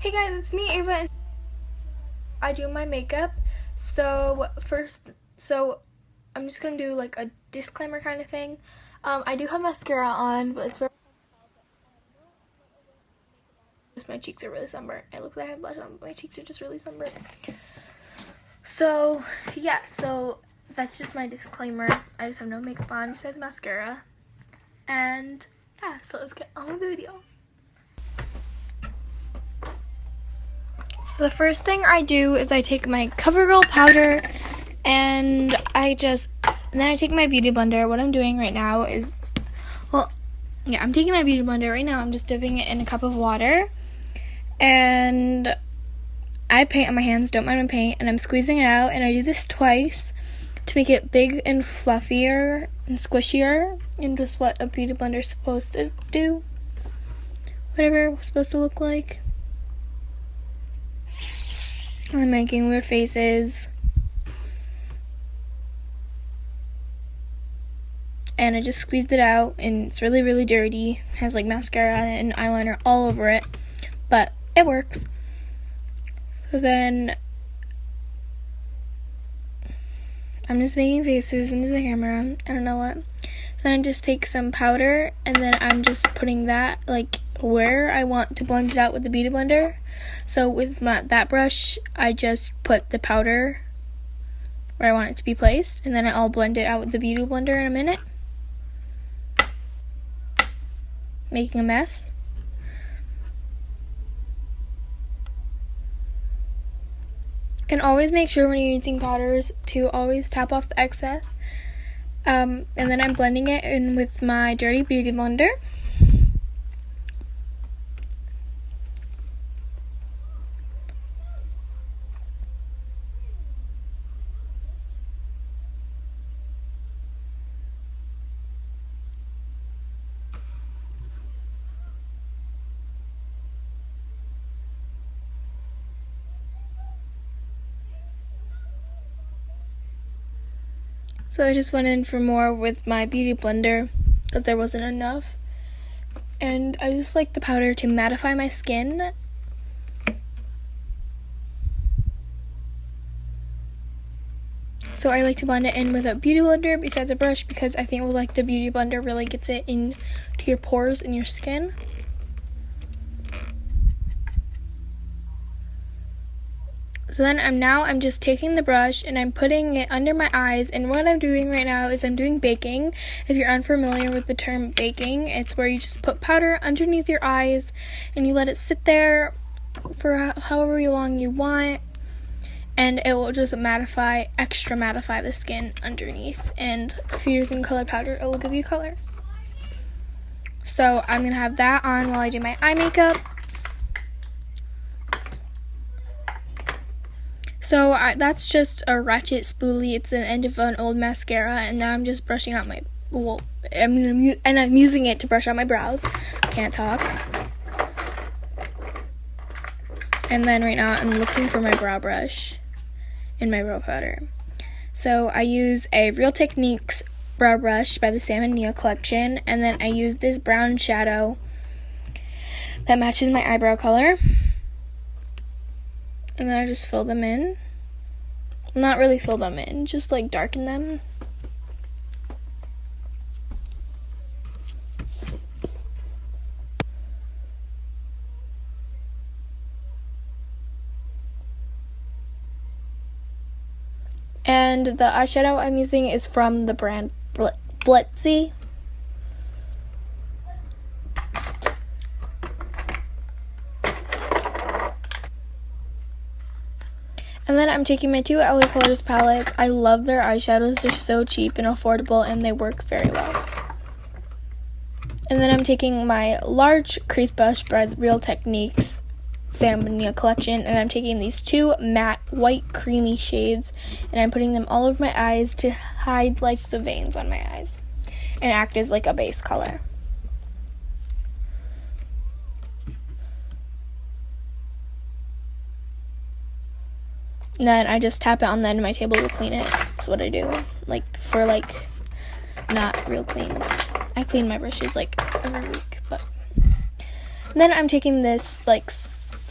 Hey guys, it's me, Ava, and I do my makeup. So I'm just gonna do like a disclaimer kind of thing. I do have mascara on, but it's very my cheeks are really sunburned. It looks like I have blush on, but my cheeks are just really sunburned. So yeah, so that's just my disclaimer. I just have no makeup on besides mascara, and yeah, so let's get on with the video. So the first thing I do is I take my CoverGirl powder and then I take my beauty blender. What I'm doing right now is, I'm taking my beauty blender right now. I'm just dipping it in a cup of water, and I have paint on my hands, don't mind my paint, and I'm squeezing it out, and I do this twice to make it big and fluffier and squishier, and just what a beauty blender is supposed to do. Whatever it's supposed to look like. I'm making weird faces. And I just squeezed it out, and it's really, really dirty. It has like mascara and eyeliner all over it, but it works. So then I'm just making faces into the camera. I don't know what. So then I just take some powder, and then I'm just putting that like where I want to blend it out with the beauty blender. So with that brush, I just put the powder where I want it to be placed, and then I'll blend it out with the beauty blender in a minute, making a mess. And always make sure when you're using powders to always tap off the excess. And then I'm blending it in with my dirty beauty blender. So I just went in for more with my beauty blender because there wasn't enough. And I just like the powder to mattify my skin. So I like to blend it in with a beauty blender besides a brush, because I think like the beauty blender really gets it into your pores in your skin. So then I'm just taking the brush and I'm putting it under my eyes, and what I'm doing right now is I'm doing baking. If you're unfamiliar with the term baking, it's where you just put powder underneath your eyes and you let it sit there for however long you want, and it will just extra mattify the skin underneath, and if you're using colored powder, it will give you color. So I'm going to have that on while I do my eye makeup. So that's just a ratchet spoolie. It's an end of an old mascara, and now I'm just brushing out I'm using it to brush out my brows. Can't talk. And then right now I'm looking for my brow brush and my brow powder. So I use a Real Techniques brow brush by the Sam and Nia collection, and then I use this brown shadow that matches my eyebrow color. And then I just fill them in. Not really fill them in, just like darken them. And the eyeshadow I'm using is from the brand Blitzy. And then I'm taking my two LA Colors palettes. I love their eyeshadows. They're so cheap and affordable, and they work very well. And then I'm taking my large crease brush by the Real Techniques Sam and Nia collection, and I'm taking these two matte white creamy shades, and I'm putting them all over my eyes to hide like the veins on my eyes and act as like a base color. And then I just tap it on the end of my table to clean it. That's what I do. For not real cleans. I clean my brushes like every week, but. And then I'm taking this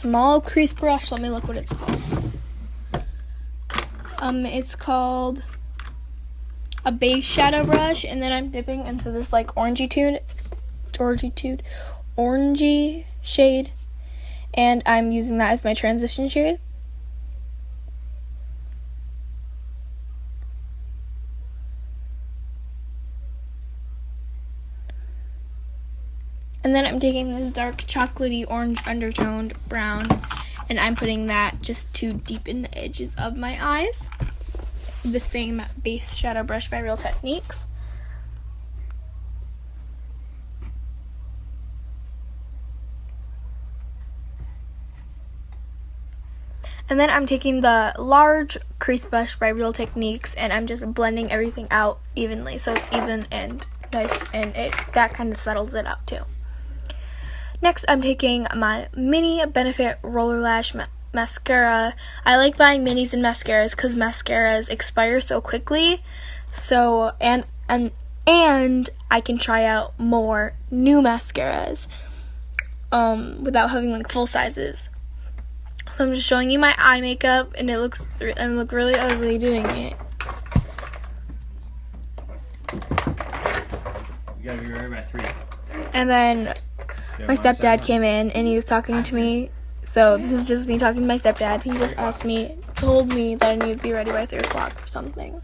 small crease brush. Let me look what it's called. It's called a base shadow brush, and then I'm dipping into this like orangey shade, and I'm using that as my transition shade. And then I'm taking this dark chocolatey orange undertoned brown, and I'm putting that just to deepen the edges of my eyes. The same base shadow brush by Real Techniques. And then I'm taking the large crease brush by Real Techniques, and I'm just blending everything out evenly so it's even and nice, and that kind of settles it out too. Next, I'm taking my mini Benefit Roller Lash mascara. I like buying minis and mascaras because mascaras expire so quickly. So and I can try out more new mascaras without having like full sizes. So I'm just showing you my eye makeup, and I look really ugly doing it. You gotta be right by 3. And then my stepdad came in and he was talking to me. So this is just me talking to my stepdad. He just told me that I need to be ready by 3 o'clock or something.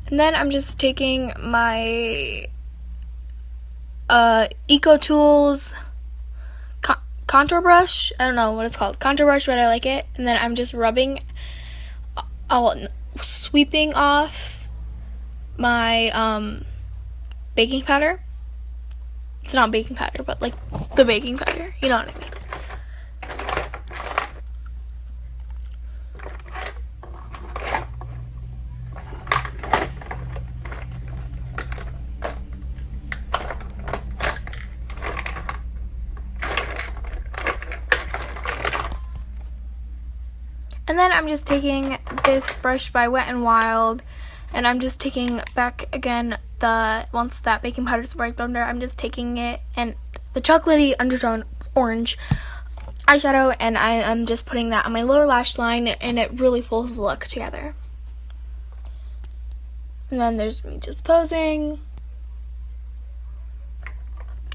And then I'm just taking my Eco Tools contour brush. I don't know what it's called. Contour brush, but I like it. And then I'm just sweeping off my baking powder. It's not baking powder, but like the baking powder. You know what I mean. And then I'm just taking this brush by Wet n Wild, and I'm just taking back again once that baking powder is wiped under, I'm just taking it and the chocolatey undertone orange eyeshadow, and I am just putting that on my lower lash line, and it really pulls the look together. And then there's me just posing.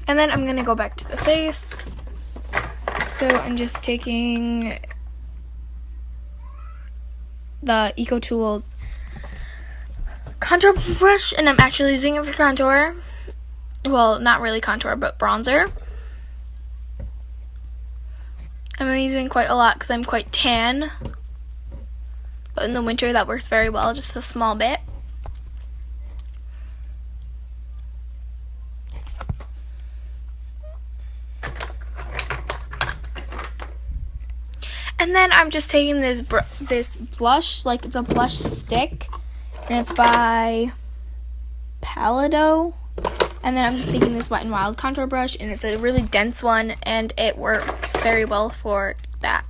And then I'm going to go back to the face. So I'm just taking the Eco Tools contour brush, and I'm actually using it for contour. Well, not really contour, but bronzer. I'm using quite a lot because I'm quite tan. But in the winter that works very well, just a small bit. And then I'm just taking this blush, like it's a blush stick, and it's by Paledo. And then I'm just taking this Wet n Wild contour brush, and it's a really dense one, and it works very well for that.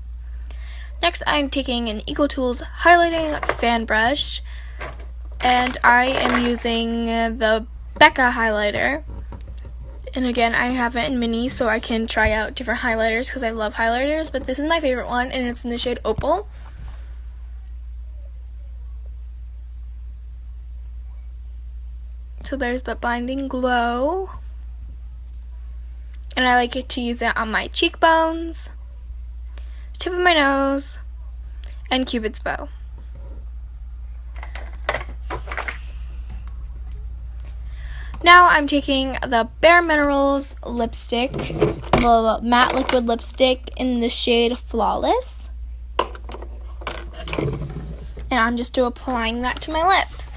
Next, I'm taking an Eco Tools highlighting fan brush, and I am using the Becca highlighter. And again, I have it in mini, so I can try out different highlighters because I love highlighters, but this is my favorite one, and it's in the shade Opal. So there's the Blinding Glow. And I like it to use it on my cheekbones, tip of my nose, and Cupid's bow. Now I'm taking the Bare Minerals lipstick, the matte liquid lipstick in the shade Flawless. And I'm just applying that to my lips.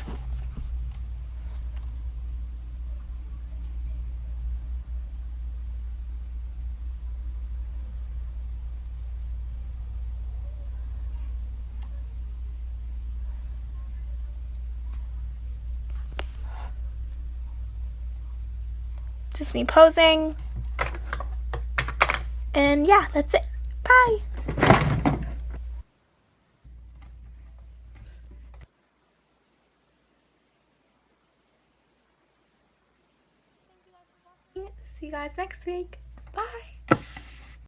Just me posing. And yeah, that's it. Bye. See you guys next week. Bye.